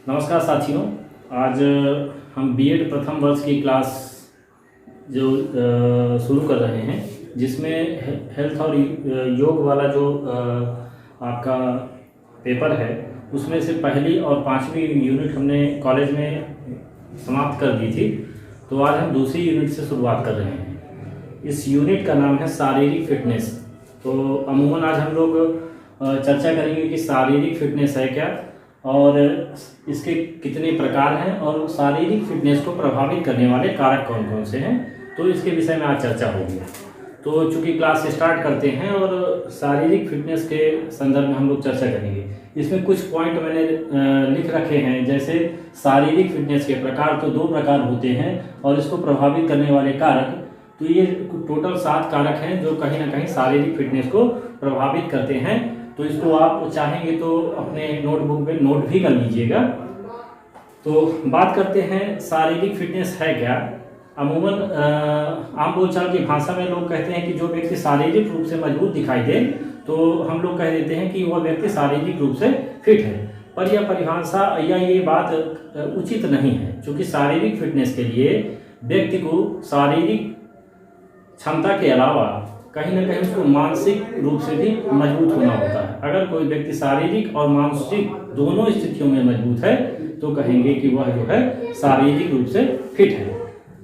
नमस्कार साथियों। आज हम बीएड प्रथम वर्ष की क्लास जो शुरू कर रहे हैं, जिसमें हेल्थ और योग वाला जो आपका पेपर है, उसमें से पहली और पांचवी यूनिट हमने कॉलेज में समाप्त कर दी थी। तो आज हम दूसरी यूनिट से शुरुआत कर रहे हैं। इस यूनिट का नाम है शारीरिक फिटनेस। तो अमूमन आज हम लोग चर्चा करेंगे कि शारीरिक फिटनेस है क्या और इसके कितने प्रकार हैं और शारीरिक फिटनेस को प्रभावित करने वाले कारक कौन कौन से हैं। तो इसके विषय में आज चर्चा होगी। तो चूँकि क्लास स्टार्ट करते हैं और शारीरिक फिटनेस के संदर्भ में हम लोग चर्चा करेंगे। इसमें कुछ पॉइंट मैंने लिख रखे हैं, जैसे शारीरिक फिटनेस के प्रकार तो 2 प्रकार होते हैं और इसको प्रभावित करने वाले कारक, तो ये टोटल 7 कारक हैं जो कहीं ना कहीं शारीरिक फिटनेस को प्रभावित करते हैं। तो इसको आप चाहेंगे तो अपने नोटबुक में नोट भी कर लीजिएगा। तो बात करते हैं शारीरिक फिटनेस है क्या। अमूमन आम बोलचाल की भाषा में लोग कहते हैं कि जो व्यक्ति शारीरिक रूप से मजबूत दिखाई दे, तो हम लोग कह देते हैं कि वह व्यक्ति शारीरिक रूप से फिट है। पर यह परिभाषा या ये बात उचित नहीं है, क्योंकि शारीरिक फिटनेस के लिए व्यक्ति को शारीरिक क्षमता के अलावा कहीं ना कहीं उसको मानसिक रूप से भी मजबूत होना होता है। अगर कोई व्यक्ति शारीरिक और मानसिक दोनों स्थितियों में मजबूत है तो कहेंगे कि वह जो है शारीरिक रूप से फिट है।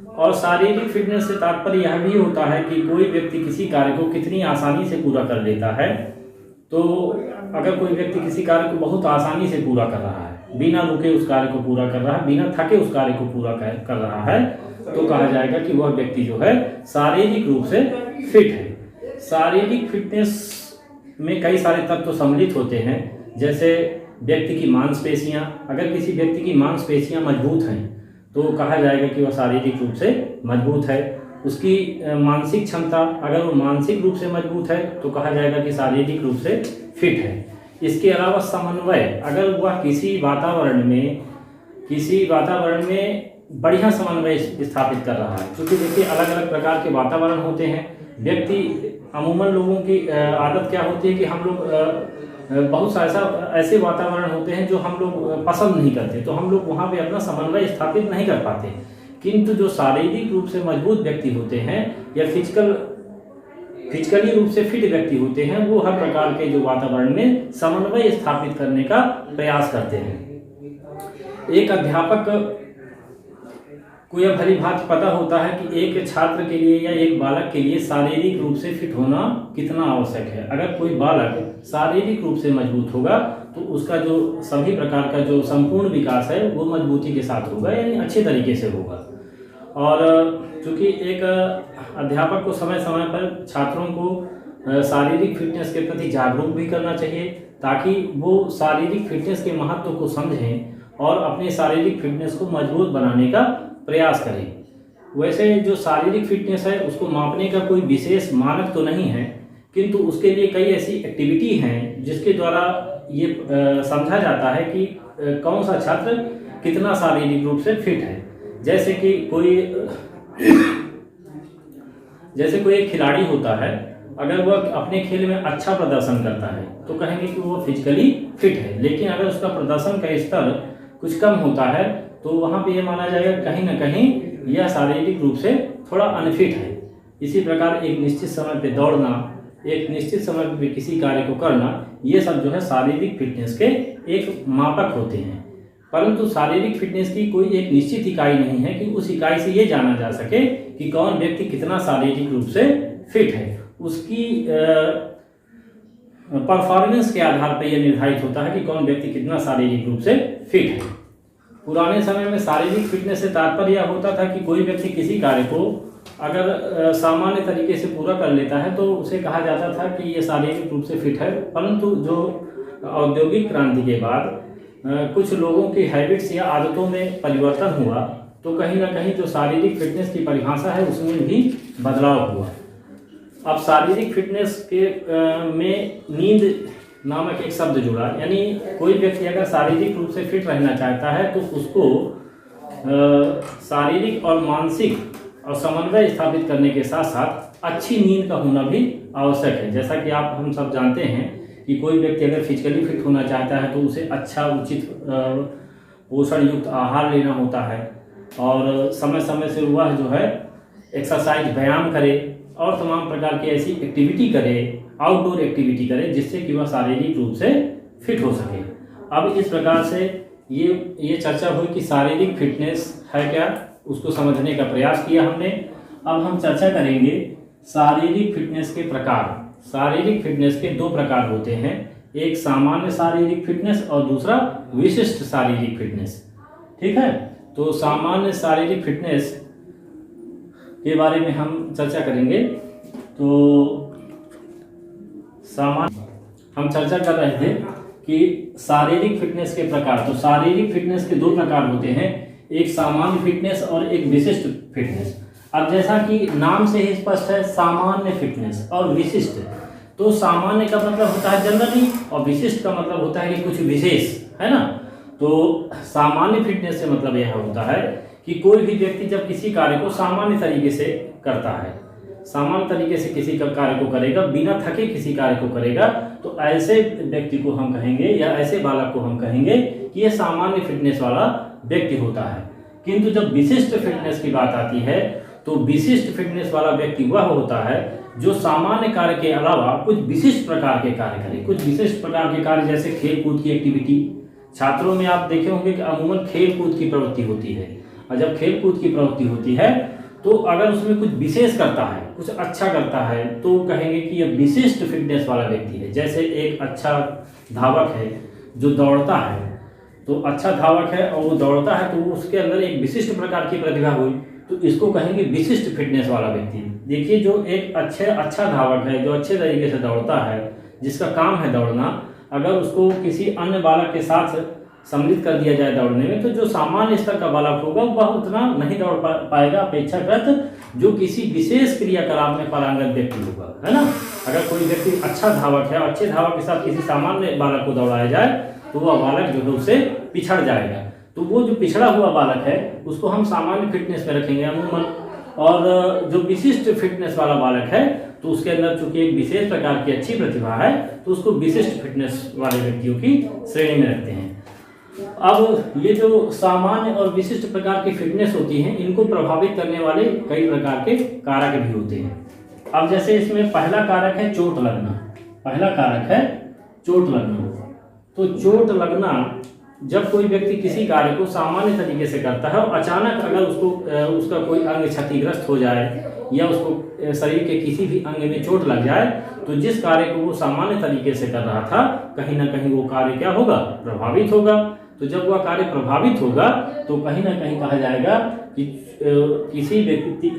और शारीरिक फिटनेस से तात्पर्य यह भी होता है कि कोई व्यक्ति किसी कार्य को कितनी आसानी से पूरा कर लेता है। तो अगर कोई व्यक्ति किसी कार्य को बहुत आसानी से पूरा कर रहा है, बिना रुके उस कार्य को पूरा कर रहा है, बिना थके उस कार्य को पूरा कर रहा है, तो कहा जाएगा कि वह व्यक्ति जो है शारीरिक रूप से फिट है। शारीरिक फिटनेस में कई सारे तत्व सम्मिलित होते हैं, जैसे व्यक्ति की मांसपेशियां। अगर किसी व्यक्ति की मांसपेशियां मजबूत हैं तो कहा जाएगा कि वह शारीरिक रूप से मजबूत है। उसकी मानसिक क्षमता, अगर वो मानसिक रूप से मजबूत है तो कहा जाएगा कि शारीरिक रूप से फिट है। इसके अलावा समन्वय, अगर वह किसी वातावरण में बढ़िया समन्वय स्थापित कर रहा है, क्योंकि देखिए अलग अलग प्रकार के वातावरण होते हैं। व्यक्ति अमूमन लोगों की आदत क्या होती है कि हम लोग बहुत सा ऐसे वातावरण होते हैं जो हम लोग पसंद नहीं करते, तो हम लोग वहाँ पे अपना समन्वय स्थापित नहीं कर पाते। किंतु जो शारीरिक रूप से मजबूत व्यक्ति होते हैं या फिजिकली रूप से फिट व्यक्ति होते हैं, वो हर प्रकार के जो वातावरण में समन्वय स्थापित करने का प्रयास करते हैं। एक अध्यापक को यह भली भांति पता होता है कि एक छात्र के लिए या एक बालक के लिए शारीरिक रूप से फिट होना कितना आवश्यक है। अगर कोई बालक शारीरिक रूप से मजबूत होगा तो उसका जो सभी प्रकार का जो संपूर्ण विकास है वो मजबूती के साथ होगा, यानी अच्छे तरीके से होगा। और चूँकि एक अध्यापक को समय समय पर छात्रों को शारीरिक फिटनेस के प्रति जागरूक भी करना चाहिए, ताकि वो शारीरिक फिटनेस के महत्व को समझें और अपने शारीरिक फिटनेस को मजबूत बनाने का प्रयास करें। वैसे जो शारीरिक फिटनेस है उसको मापने का कोई विशेष मानक तो नहीं है, किंतु उसके लिए कई ऐसी एक्टिविटी हैं जिसके द्वारा ये समझा जाता है कि कौन सा छात्र कितना शारीरिक रूप से फिट है। जैसे कोई एक खिलाड़ी होता है, अगर वह अपने खेल में अच्छा प्रदर्शन करता है तो कहेंगे कि वो फिजिकली फिट है। लेकिन अगर उसका प्रदर्शन का स्तर कुछ कम होता है तो वहाँ पे ये माना जाएगा कहीं ना कहीं यह शारीरिक रूप से थोड़ा अनफिट है। इसी प्रकार एक निश्चित समय पे दौड़ना, एक निश्चित समय पे किसी कार्य को करना, ये सब जो है शारीरिक फिटनेस के एक मापक होते हैं। परंतु शारीरिक फिटनेस की कोई एक निश्चित इकाई नहीं है कि उस इकाई से ये जाना जा सके कि कौन व्यक्ति कितना शारीरिक रूप से फिट है। उसकी परफॉर्मेंस के आधार पर यह निर्धारित होता है कि कौन व्यक्ति कितना शारीरिक रूप से फिट है। पुराने समय में शारीरिक फिटनेस से तात्पर्य यह होता था कि कोई व्यक्ति किसी कार्य को अगर सामान्य तरीके से पूरा कर लेता है तो उसे कहा जाता था कि ये शारीरिक रूप से फिट है। परंतु जो औद्योगिक क्रांति के बाद कुछ लोगों की हैबिट्स या आदतों में परिवर्तन हुआ, तो कहीं ना कहीं जो शारीरिक फिटनेस की परिभाषा है उसमें भी बदलाव हुआ। अब शारीरिक फिटनेस के में नींद नामक एक शब्द जुड़ा, यानी कोई व्यक्ति अगर शारीरिक रूप से फिट रहना चाहता है तो उसको शारीरिक और मानसिक और समन्वय स्थापित करने के साथ साथ अच्छी नींद का होना भी आवश्यक है। जैसा कि हम सब जानते हैं कि कोई व्यक्ति अगर फिजिकली फिट होना चाहता है तो उसे अच्छा उचित पोषण युक्त आहार लेना होता है, और समय समय से वह जो है एक्सरसाइज व्यायाम करे और तमाम प्रकार की ऐसी एक्टिविटी करे, आउटडोर एक्टिविटी करे, जिससे कि वह शारीरिक रूप से फिट हो सके। अब इस प्रकार से ये चर्चा हुई कि शारीरिक फिटनेस है क्या, उसको समझने का प्रयास किया हमने। अब हम चर्चा करेंगे शारीरिक फिटनेस के प्रकार। शारीरिक फिटनेस के दो प्रकार होते हैं, एक सामान्य शारीरिक फिटनेस और दूसरा विशिष्ट शारीरिक फिटनेस। ठीक है, तो सामान्य शारीरिक फिटनेस के बारे में हम चर्चा करेंगे। तो हम चर्चा कर रहे थे कि शारीरिक फिटनेस के प्रकार। तो शारीरिक फिटनेस के दो प्रकार होते हैं, एक सामान्य फिटनेस और एक विशिष्ट फिटनेस। अब जैसा कि नाम से ही स्पष्ट है, सामान्य फिटनेस और विशिष्ट। तो सामान्य का मतलब होता है जनरली, और विशिष्ट का मतलब होता है कि कुछ विशेष, है ना। तो सामान्य फिटनेस से मतलब यह होता है कि कोई भी व्यक्ति जब किसी कार्य को सामान्य तरीके से करता है, सामान्य तरीके से किसी का कार्य को करेगा, बिना थके किसी कार्य को करेगा, तो ऐसे व्यक्ति को हम कहेंगे या ऐसे बालक को हम कहेंगे कि यह सामान्य फिटनेस वाला व्यक्ति होता है। किंतु जब विशिष्ट फिटनेस की बात आती है, तो विशिष्ट फिटनेस वाला व्यक्ति वह होता है जो सामान्य कार्य के अलावा कुछ विशिष्ट प्रकार के कार्य करे। कुछ विशिष्ट प्रकार के कार्य जैसे खेल कूद की एक्टिविटी। छात्रों में आप देखे होंगे कि अमूमन खेल कूद की प्रवृत्ति होती है, और जब खेल कूद की प्रवृत्ति होती है तो अगर उसमें कुछ विशेष करता है, कुछ अच्छा करता है, तो कहेंगे कि यह विशिष्ट फिटनेस वाला व्यक्ति है। जैसे एक अच्छा धावक है जो दौड़ता है, तो अच्छा धावक है और वो दौड़ता है, तो उसके अंदर एक विशिष्ट प्रकार की प्रतिभा हुई, तो इसको कहेंगे विशिष्ट फिटनेस वाला व्यक्ति। देखिए, जो एक अच्छा धावक है, जो अच्छे तरीके से दौड़ता है, जिसका काम है दौड़ना, अगर उसको किसी अन्य बालक के साथ सम्मिलित कर दिया जाए दौड़ने में, तो जो सामान्य स्तर का बालक होगा वह उतना नहीं दौड़ पाएगा अपेक्षाकृत जो किसी विशेष क्रियाकलाप में पारंगत व्यक्ति होगा, है ना। अगर कोई व्यक्ति अच्छा धावक है और अच्छे धावक के साथ किसी सामान्य बालक को दौड़ाया जाए, तो वह बालक जो है उससे पिछड़ जाएगा। तो वो जो पिछड़ा हुआ बालक है उसको हम सामान्य फिटनेस में रखेंगे अमूमन। और जो विशिष्ट फिटनेस वाला बालक है, तो उसके अंदर चूंकि एक विशेष प्रकार की अच्छी प्रतिभा है, तो उसको विशिष्ट फिटनेस वाले व्यक्तियों की श्रेणी में रखते हैं। अब ये जो सामान्य और विशिष्ट प्रकार की फिटनेस होती हैं, इनको प्रभावित करने वाले कई प्रकार के कारक भी होते हैं। अब जैसे इसमें पहला कारक है चोट लगना। पहला कारक है चोट लगना। तो चोट लगना, जब कोई व्यक्ति किसी कार्य को सामान्य तरीके से करता है और अचानक अगर उसका कोई अंग क्षतिग्रस्त हो जाए या उसको शरीर के किसी भी अंग में चोट लग जाए, तो जिस कार्य को वो सामान्य तरीके से कर रहा था, कहीं ना कहीं वो कार्य क्या होगा, प्रभावित होगा। तो जब वह कार्य प्रभावित होगा, तो कहीं ना कहीं कहा जाएगा कि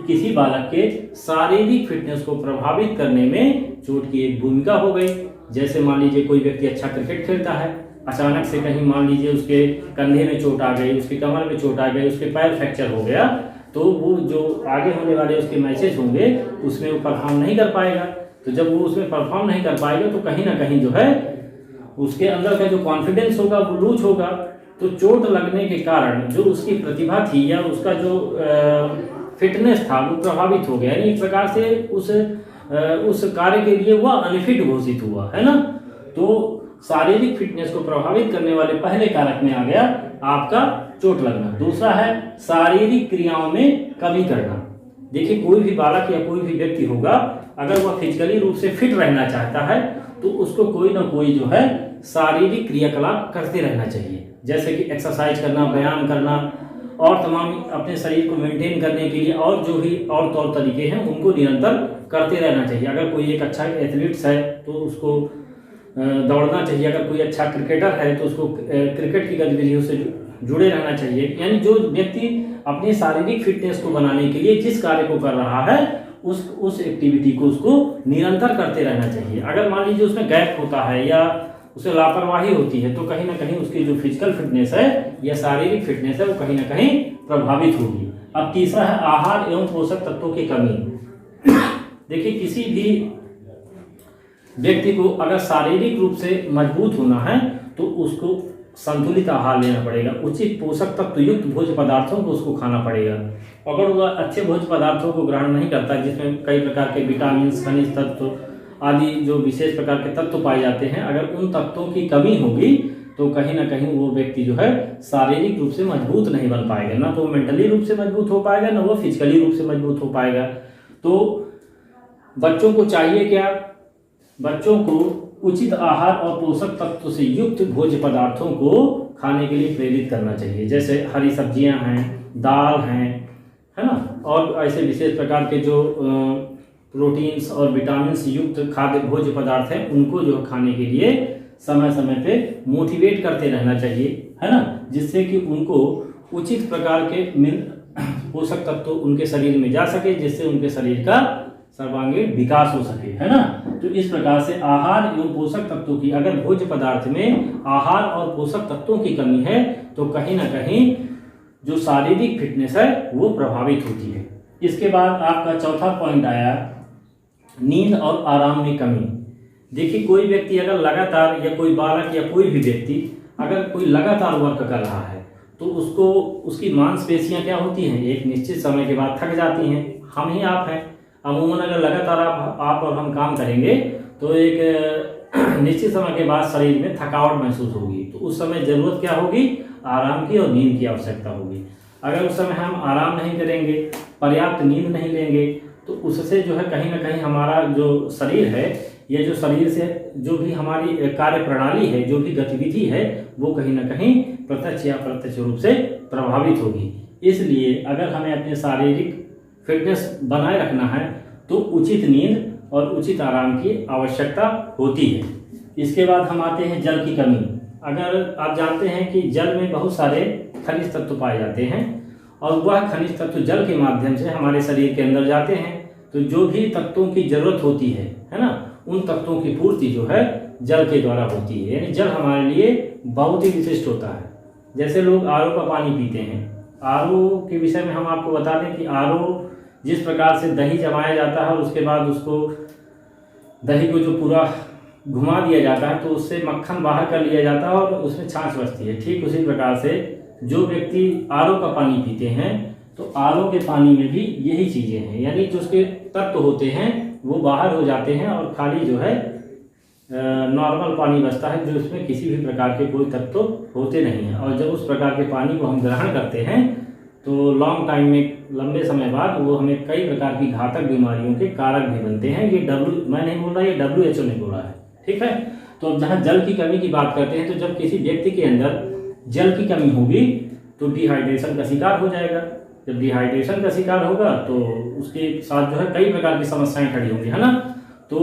किसी बालक के शारीरिक फिटनेस को प्रभावित करने में चोट की एक भूमिका हो गई। जैसे मान लीजिए कोई व्यक्ति अच्छा क्रिकेट खेलता है, अचानक से कहीं मान लीजिए उसके कंधे में चोट आ गई, उसके कमर में चोट आ गई, उसके पैर फ्रैक्चर हो गया, तो वो जो आगे होने वाले उसके मैचेस होंगे उसमें वो परफॉर्म नहीं कर पाएगा। तो जब वो उसमें परफॉर्म नहीं कर पाएगा, तो कहीं ना कहीं जो है उसके अंदर का जो कॉन्फिडेंस होगा वो लूज होगा। तो चोट लगने के कारण जो उसकी प्रतिभा थी या उसका जो फिटनेस था वो प्रभावित हो गया, यानी एक प्रकार से उस कार्य के लिए वह अनफिट घोषित हुआ, है ना। तो शारीरिक फिटनेस को प्रभावित करने वाले पहले कारक में आ गया आपका चोट लगना। दूसरा है शारीरिक क्रियाओं में कमी करना। देखिए, कोई भी बालक या कोई भी व्यक्ति होगा, अगर वह फिजिकली रूप से फिट रहना चाहता है, तो उसको कोई ना कोई जो है शारीरिक क्रियाकलाप करते रहना चाहिए। जैसे कि एक्सरसाइज करना, व्यायाम करना, और तमाम अपने शरीर को मेंटेन करने के लिए और जो भी और तौर तरीके हैं उनको निरंतर करते रहना चाहिए। अगर कोई एक अच्छा एथलीट्स है तो उसको दौड़ना चाहिए, अगर कोई अच्छा क्रिकेटर है तो उसको क्रिकेट की गतिविधियों से जुड़े रहना चाहिए। यानी जो व्यक्ति अपनी शारीरिक फिटनेस को बनाने के लिए जिस कार्य को कर रहा है, उस एक्टिविटी को उसको निरंतर करते रहना चाहिए। अगर मान लीजिए उसमें गैप होता है या उसे लापरवाही होती है, तो कहीं ना कहीं उसकी जो फिजिकल फिटनेस है या शारीरिक फिटनेस है वो कहीं ना कहीं प्रभावित होगी। अब तीसरा है आहार एवं पोषक तत्वों की कमी। देखिए, किसी भी व्यक्ति को अगर शारीरिक रूप से मजबूत होना है, तो उसको संतुलित आहार लेना पड़ेगा, उचित पोषक तत्व युक्त भोज्य पदार्थों को उसको खाना पड़ेगा। अगर वह अच्छे भोज्य पदार्थों को ग्रहण नहीं करता, जिसमें कई प्रकार के विटामिन, खनिज तत्व आदि जो विशेष प्रकार के तत्व पाए जाते हैं, अगर उन तत्वों की कमी होगी तो कहीं ना कहीं वो व्यक्ति जो है शारीरिक रूप से मजबूत नहीं बन पाएगा, ना तो मेंटली रूप से मजबूत हो पाएगा, ना वो फिजिकली रूप से मजबूत हो पाएगा। तो बच्चों को चाहिए क्या, बच्चों को उचित आहार और पोषक तत्व से युक्त भोज्य पदार्थों को खाने के लिए प्रेरित करना चाहिए। जैसे हरी सब्जियां हैं, दाल हैं, है ना, और ऐसे विशेष प्रकार के जो प्रोटीन्स और विटामिन युक्त खाद्य भोज्य पदार्थ हैं उनको जो खाने के लिए समय समय पे मोटिवेट करते रहना चाहिए, है ना, जिससे कि उनको उचित प्रकार के पोषक तत्व उनके शरीर में जा सके, जिससे उनके शरीर का सर्वांगीण विकास हो सके, है ना। तो इस प्रकार से आहार एवं पोषक तत्वों की, अगर भोज्य पदार्थ में आहार और पोषक तत्वों की कमी है तो कहीं ना कहीं जो शारीरिक फिटनेस है वो प्रभावित होती है। इसके बाद आपका चौथा पॉइंट आया नींद और आराम में कमी। देखिए, कोई व्यक्ति अगर लगातार, या कोई बालक या कोई भी व्यक्ति अगर कोई लगातार वर्क कर रहा है तो उसको, उसकी मांसपेशियां क्या होती हैं, एक निश्चित समय के बाद थक जाती हैं। हम ही आप हैं, अमूमन अगर लगातार आप और हम काम करेंगे तो एक निश्चित समय के बाद शरीर में थकावट महसूस होगी। तो उस समय जरूरत क्या होगी, आराम की और नींद की आवश्यकता होगी। अगर उस समय हम आराम नहीं करेंगे, पर्याप्त नींद नहीं लेंगे, तो उससे जो है कहीं ना कहीं हमारा जो शरीर है, या जो शरीर से जो भी हमारी कार्य प्रणाली है, जो भी गतिविधि है, वो कहीं ना कहीं प्रत्यक्ष या अप्रत्यक्ष रूप से प्रभावित होगी। इसलिए अगर हमें अपने शारीरिक फिटनेस बनाए रखना है तो उचित नींद और उचित आराम की आवश्यकता होती है। इसके बाद हम आते हैं जल की कमी। अगर आप जानते हैं कि जल में बहुत सारे खनिज तत्व पाए जाते हैं और वह खनिज तत्व जल के माध्यम से हमारे शरीर के अंदर जाते हैं, तो जो भी तत्वों की जरूरत होती है ना, उन तत्वों की पूर्ति जो है जल के द्वारा होती है। यानी जल हमारे लिए बहुत ही विशिष्ट होता है। जैसे लोग आरओ का पानी पीते हैं, आरओ के विषय में हम आपको बता दें कि आरओ जिस प्रकार से दही जमाया जाता है और उसके बाद उसको, दही को जो पूरा घुमा दिया जाता है तो उससे मक्खन बाहर कर लिया जाता है और उसमें छाछ बचती है, ठीक उसी प्रकार से जो व्यक्ति आरओ का पानी पीते हैं तो आरओ के पानी में भी यही चीज़ें हैं। यानी जो उसके तत्व होते हैं वो बाहर हो जाते हैं और खाली जो है नॉर्मल पानी बचता है, जो उसमें किसी भी प्रकार के कोई तत्व होते नहीं हैं। और जब उस प्रकार के पानी को हम ग्रहण करते हैं तो लॉन्ग टाइम में, लंबे समय बाद वो हमें कई प्रकार की घातक बीमारियों के कारक भी बनते हैं। ये मैं नहीं बोल रहा, ये WHO ने बोला है, ठीक है। तो अब जहाँ जल की कमी की बात करते हैं, तो जब किसी व्यक्ति के अंदर जल की कमी होगी तो डिहाइड्रेशन का शिकार हो जाएगा। जब डिहाइड्रेशन का शिकार होगा तो उसके साथ जो है कई प्रकार की समस्याएं खड़ी होंगी, है ना। तो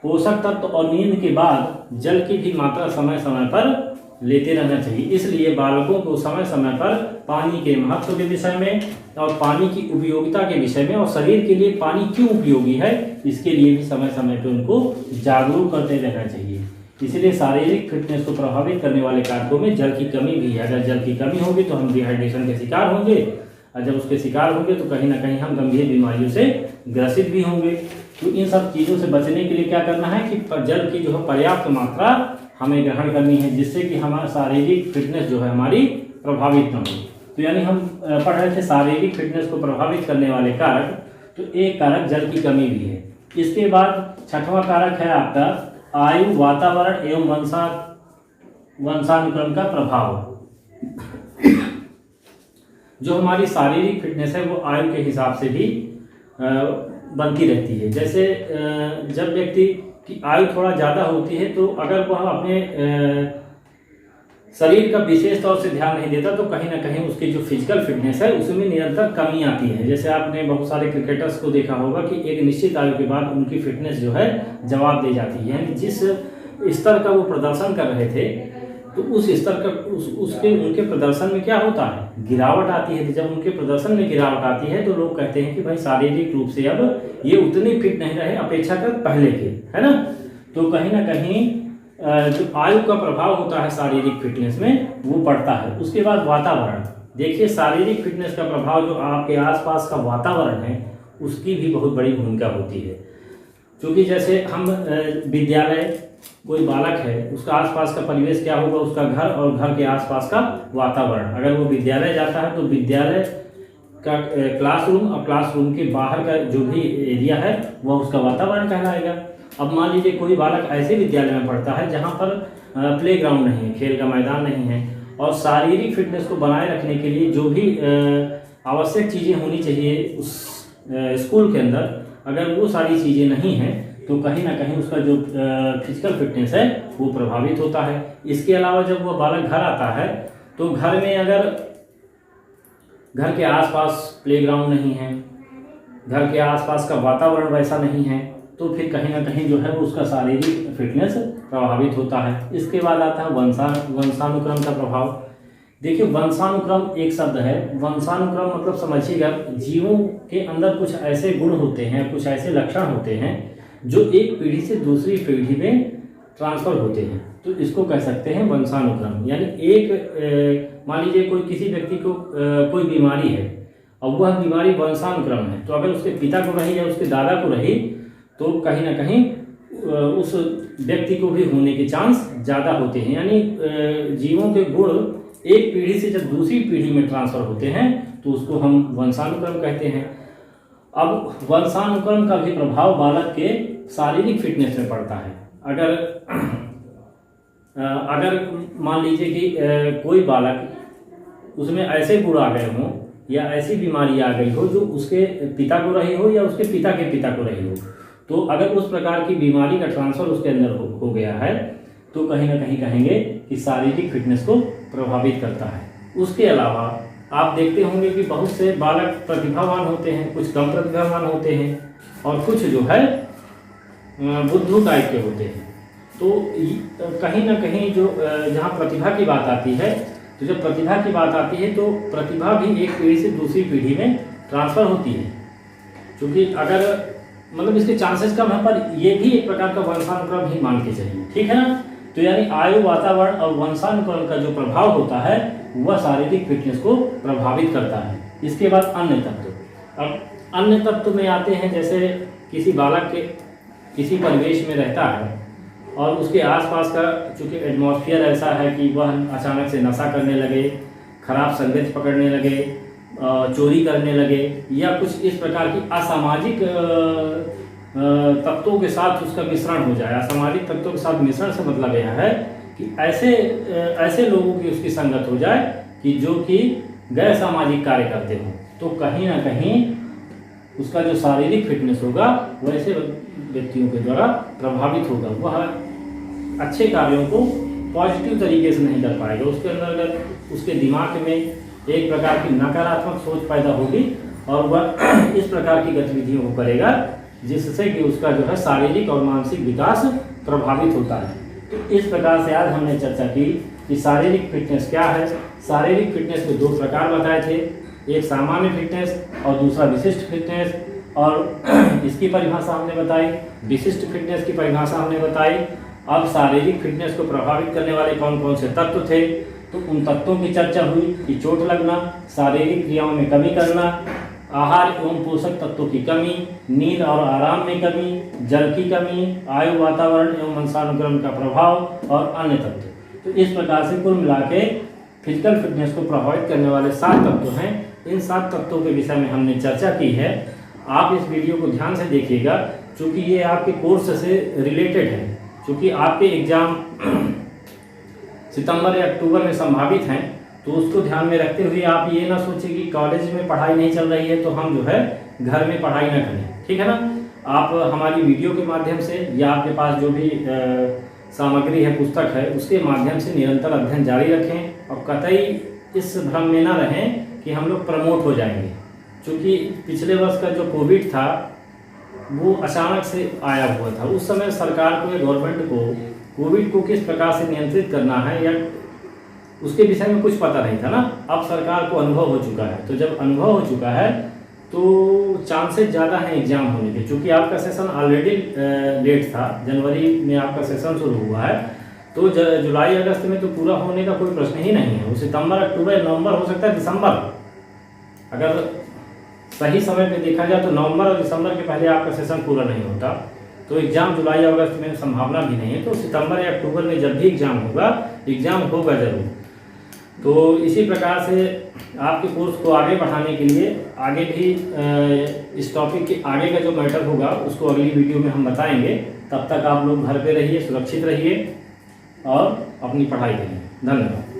पोषक तत्व और नींद के बाद जल की भी मात्रा समय समय पर लेते रहना चाहिए। इसलिए बालकों को समय समय पर पानी के महत्व के विषय में और पानी की उपयोगिता के विषय में और शरीर के लिए पानी क्यों उपयोगी है, इसके लिए भी समय समय पर उनको जागरूक करते रहना चाहिए। इसलिए शारीरिक फिटनेस को प्रभावित करने वाले कारकों में जल की कमी भी है। अगर जल की कमी होगी तो हम डिहाइड्रेशन के शिकार होंगे, और जब उसके शिकार होंगे तो कहीं ना कहीं हम गंभीर बीमारियों से ग्रसित भी होंगे। तो इन सब चीज़ों से बचने के लिए क्या करना है कि जल की जो है पर्याप्त मात्रा हमें ग्रहण करनी है, जिससे कि हमारा शारीरिक फिटनेस जो है हमारी प्रभावित न हो। तो यानी हम पढ़ रहे थे शारीरिक फिटनेस को प्रभावित करने वाले कारक, तो एक कारक जल की कमी भी है। इसके बाद छठवां कारक है आपका आयु, वातावरण एवं वंशानुक्रम का प्रभाव। जो हमारी शारीरिक फिटनेस है वो आयु के हिसाब से भी बनती रहती है। जैसे जब व्यक्ति की आयु थोड़ा ज़्यादा होती है तो अगर वह अपने शरीर का विशेष तौर से ध्यान नहीं देता तो कहीं ना कहीं उसकी जो फिजिकल फिटनेस है उसमें निरंतर कमी आती है। जैसे आपने बहुत सारे क्रिकेटर्स को देखा होगा कि एक निश्चित आयु के बाद उनकी फिटनेस जो है जवाब दे जाती है। यानी जिस स्तर का वो प्रदर्शन कर रहे थे तो उस स्तर का उनके प्रदर्शन में क्या होता है, गिरावट आती है। जब उनके प्रदर्शन में गिरावट आती है तो लोग कहते हैं कि भाई शारीरिक रूप से अब ये उतने फिट नहीं रहे अपेक्षाकृत पहले के, है ना। तो कहीं ना कहीं जो आयु का प्रभाव होता है शारीरिक फिटनेस में वो पड़ता है। उसके बाद वातावरण, देखिए शारीरिक फिटनेस का प्रभाव जो आपके आसपास का वातावरण है उसकी भी बहुत बड़ी भूमिका होती है। क्योंकि जैसे हम विद्यालय, कोई बालक है उसका आसपास का परिवेश क्या होगा, उसका घर और घर के आसपास का वातावरण। अगर वो विद्यालय जाता है तो विद्यालय का क्लासरूम और क्लासरूम के बाहर का जो भी एरिया है वह उसका वातावरण कहलाएगा। अब मान लीजिए कोई बालक ऐसे विद्यालय में पढ़ता है जहाँ पर प्लेग्राउंड नहीं है, खेल का मैदान नहीं है। और शारीरिक फिटनेस को बनाए रखने के लिए जो भी आवश्यक चीज़ें होनी चाहिए उस स्कूल के अंदर, अगर वो सारी चीज़ें नहीं हैं तो कहीं ना कहीं उसका जो फिजिकल फिटनेस है वो प्रभावित होता है। इसके अलावा जब वह बालक घर आता है तो घर में अगर घर के आसपास प्लेग्राउंड नहीं है, घर के आसपास का वातावरण वैसा नहीं है, तो फिर कहीं ना कहीं जो है वो उसका शारीरिक फिटनेस प्रभावित होता है। इसके बाद आता है वंशानुक्रम का प्रभाव। देखिए, वंशानुक्रम एक शब्द है। वंशानुक्रम मतलब समझिएगा, जीवों के अंदर कुछ ऐसे गुण होते हैं, कुछ ऐसे लक्षण होते हैं जो एक पीढ़ी से दूसरी पीढ़ी में ट्रांसफर होते हैं, तो इसको कह सकते हैं वंशानुक्रम। यानी एक मान लीजिए कोई किसी व्यक्ति को कोई बीमारी है और वह बीमारी वंशानुक्रम है, तो अगर उसके पिता को रही या उसके दादा को रही तो कहीं ना कहीं उस व्यक्ति को भी होने के चांस ज़्यादा होते हैं। यानी जीवों के गुण एक पीढ़ी से जब दूसरी पीढ़ी में ट्रांसफर होते हैं तो उसको हम वंशानुक्रम कहते हैं। अब वंशानुक्रम का भी प्रभाव बालक के शारीरिक फिटनेस में पड़ता है। अगर मान लीजिए कि कोई बालक उसमें ऐसे गुण आ गए हों या ऐसी बीमारी आ गई हो जो उसके पिता को रही हो या उसके पिता के पिता को रही हो, तो अगर उस प्रकार की बीमारी का ट्रांसफर उसके अंदर हो गया है तो कहीं ना कहीं कहेंगे कि शारीरिक फिटनेस को प्रभावित करता है। उसके अलावा आप देखते होंगे कि बहुत से बालक प्रतिभावान होते हैं, कुछ कम प्रतिभावान होते हैं और कुछ जो है बुद्धू टाइप के होते हैं। तो कहीं ना कहीं जो जहाँ प्रतिभा की बात आती है, तो जब प्रतिभा की बात आती है तो प्रतिभा भी एक पीढ़ी से दूसरी पीढ़ी में ट्रांसफ़र होती है। क्योंकि अगर मतलब इसके चांसेस कम है, पर ये भी एक प्रकार का वंशानुक्रम ही मान के चलिए, ठीक है ना। तो यानी आयु, वातावरण और वंशानुक्रम का जो प्रभाव होता है वह शारीरिक फिटनेस को प्रभावित करता है। इसके बाद अन्य तत्व। अब अन्य तत्व में आते हैं, जैसे किसी बालक के किसी परिवेश में रहता है और उसके आसपास का चूँकि एटमॉस्फेयर ऐसा है कि वह अचानक से नशा करने लगे, खराब संगत पकड़ने लगे, चोरी करने लगे या कुछ इस प्रकार की असामाजिक तत्वों के साथ उसका मिश्रण हो जाए। असामाजिक तत्वों के साथ मिश्रण से मतलब यह है कि ऐसे लोगों की उसकी संगत हो जाए कि जो कि गैर सामाजिक कार्य करते हों, तो कहीं ना कहीं उसका जो शारीरिक फिटनेस होगा वैसे व्यक्तियों के द्वारा प्रभावित होगा। वह अच्छे कार्यों को पॉजिटिव तरीके से नहीं कर पाएगा। उसके अंदर अगर उसके दिमाग में एक प्रकार की नकारात्मक सोच पैदा होगी और वह इस प्रकार की गतिविधियों को करेगा जिससे कि उसका जो है शारीरिक और मानसिक विकास प्रभावित होता है। तो इस प्रकार से आज हमने चर्चा की कि शारीरिक फिटनेस क्या है। शारीरिक फिटनेस के दो प्रकार बताए थे, एक सामान्य फिटनेस और दूसरा विशिष्ट फिटनेस। और इसकी परिभाषा हमने बताई, विशिष्ट फिटनेस की परिभाषा हमने बताई। अब शारीरिक फिटनेस को प्रभावित करने वाले कौन कौन से तत्व थे, तो उन तत्वों की चर्चा हुई कि चोट लगना, शारीरिक क्रियाओं में कमी करना, आहार एवं पोषक तत्वों की कमी, नींद और आराम में कमी, जल की कमी, आयु, वातावरण एवं वंशानुक्रम का प्रभाव और अन्य तत्व। तो इस प्रकार से कुल मिला के फिजिकल फिटनेस को प्रभावित करने वाले 7 तत्व हैं। इन 7 तत्वों के विषय में हमने चर्चा की है। आप इस वीडियो को ध्यान से देखिएगा क्योंकि ये आपके कोर्स से रिलेटेड है। क्योंकि आपके एग्जाम सितंबर या अक्टूबर में संभावित हैं, तो उसको ध्यान में रखते हुए आप ये ना सोचें कि कॉलेज में पढ़ाई नहीं चल रही है तो हम जो है घर में पढ़ाई ना करें, ठीक है ना। आप हमारी वीडियो के माध्यम से या आपके पास जो भी सामग्री है, पुस्तक है, उसके माध्यम से निरंतर अध्ययन जारी रखें और कतई इस भ्रम में ना रहें कि हम लोग प्रमोट हो जाएंगे। क्योंकि पिछले वर्ष का जो कोविड था वो अचानक से आया हुआ था। उस समय सरकार को या गवर्नमेंट को कोविड को किस प्रकार से नियंत्रित करना है या उसके विषय में कुछ पता नहीं था ना। अब सरकार को अनुभव हो चुका है, तो जब अनुभव हो चुका है तो चांसेस ज़्यादा हैं एग्जाम होने के। क्योंकि आपका सेशन ऑलरेडी लेट था, जनवरी में आपका सेशन शुरू हुआ है, तो जुलाई अगस्त में तो पूरा होने का कोई प्रश्न ही नहीं है। वो सितंबर, अक्टूबर, नवंबर, हो सकता है दिसंबर, अगर सही समय पे देखा जाए तो नवंबर और दिसंबर के पहले आपका सेशन पूरा नहीं होता, तो एग्ज़ाम जुलाई या अगस्त में संभावना भी नहीं है। तो सितंबर या अक्टूबर में जब भी एग्ज़ाम होगा ज़रूर। तो इसी प्रकार से आपके कोर्स को आगे बढ़ाने के लिए आगे भी इस टॉपिक के आगे का जो मैटर होगा उसको अगली वीडियो में हम बताएंगे। तब तक आप लोग घर पे रहिए, सुरक्षित रहिए और अपनी पढ़ाई करें। धन्यवाद।